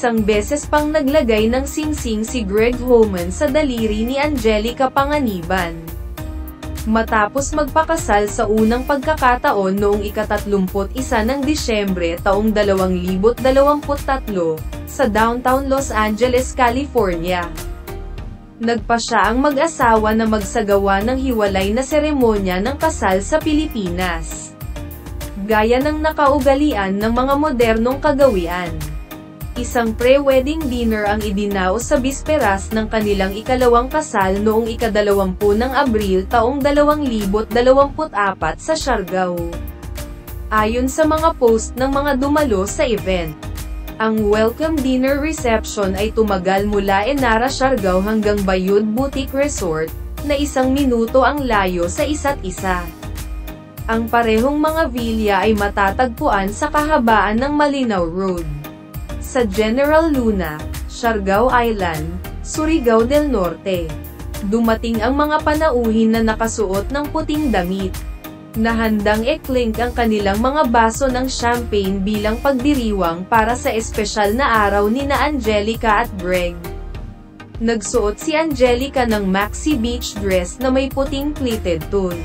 isang beses pang naglagay ng singsing si Greg Homan sa daliri ni Angelica Panganiban. Matapos magpakasal sa unang pagkakataon noong ika-31 ng Disyembre taong 2023, sa downtown Los Angeles, California. Nagpa siya ang mag-asawa na magsagawa ng hiwalay na seremonya ng kasal sa Pilipinas. Gaya ng nakaugalian ng mga modernong kagawian. Isang pre-wedding dinner ang idinaos sa bisperas ng kanilang ikalawang kasal noong ika-20 ng Abril taong 2024 sa Siargao. Ayon sa mga post ng mga dumalo sa event, ang welcome dinner reception ay tumagal mula Enara, Siargao hanggang Bayud Boutique Resort, na 1 minuto ang layo sa isa't isa. Ang parehong mga villa ay matatagpuan sa kahabaan ng Malinaw Road. Sa General Luna, Siargao Island, Surigao del Norte. Dumating ang mga panauhin na nakasuot ng puting damit, na handang i-clink ang kanilang mga baso ng champagne bilang pagdiriwang para sa espesyal na araw ni na Angelica at Greg. Nagsuot si Angelica ng maxi beach dress na may puting pleated tun,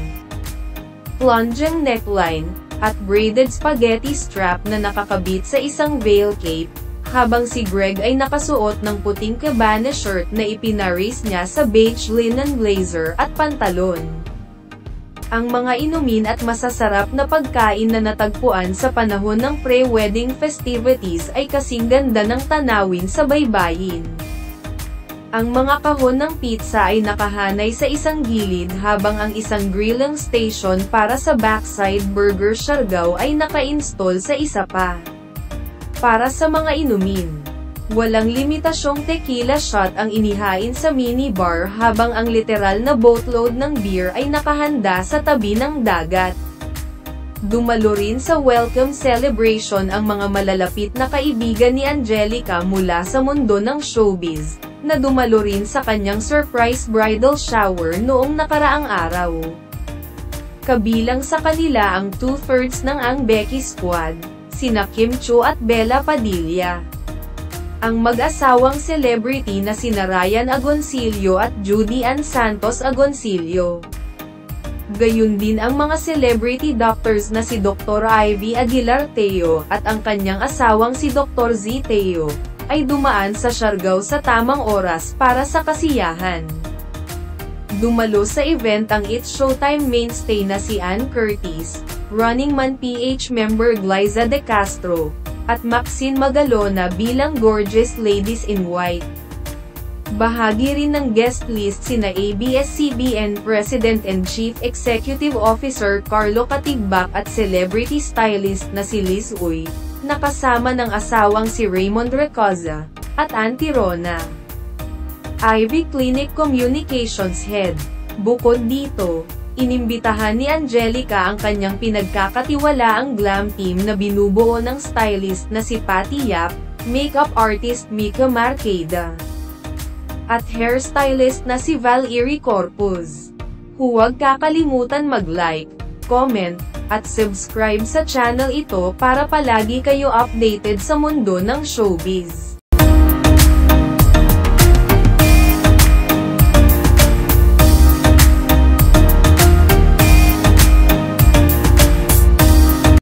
plunging neckline, at braided spaghetti strap na nakakabit sa isang veil cape, habang si Greg ay nakasuot ng puting cabana shirt na ipinaris niya sa beige linen blazer at pantalon. Ang mga inumin at masasarap na pagkain na natagpuan sa panahon ng pre-wedding festivities ay kasing ganda ng tanawin sa baybayin. Ang mga kahon ng pizza ay nakahanay sa isang gilid habang ang isang grilling station para sa Backside Burger Siargao ay naka-install sa isa pa. Para sa mga inumin, walang limitasyong tequila shot ang inihain sa minibar habang ang literal na boatload ng beer ay nakahanda sa tabi ng dagat. Dumalo rin sa welcome celebration ang mga malalapit na kaibigan ni Angelica mula sa mundo ng showbiz, na dumalo rin sa kanyang surprise bridal shower noong nakaraang araw. Kabilang sa kanila ang 2/3 ng Ang Becky Squad, sina Kim Chiu at Bella Padilla. Ang mag-asawang celebrity na sina Ryan Agoncillo at Judy Ann Santos Agoncillo. Gayun din ang mga celebrity doctors na si Dr. Ivy Aguilar Teo at ang kanyang asawang si Dr. Z Teo, ay dumaan sa Siargao sa tamang oras para sa kasiyahan. Dumalo sa event ang It's Showtime mainstay na si Ann Curtis, Running Man PH member Glyza De Castro, at Maxine Magalona bilang Gorgeous Ladies in White. Bahagi rin ng guest list sina ABS-CBN President and Chief Executive Officer Carlo Katigbak at celebrity stylist na si Liz Uy, nakasama ng asawang si Raymond Recoza, at Auntie Rona. Ivy Clinic Communications Head. Bukod dito, inimbitahan ni Angelica ang kanyang pinagkakatiwalaang glam team na binubuo ng stylist na si Patty Yap, makeup artist Mika Marqueda, at hairstylist na si Valerie Corpus. Huwag kakalimutan mag-like, comment, at subscribe sa channel ito para palagi kayo updated sa mundo ng showbiz.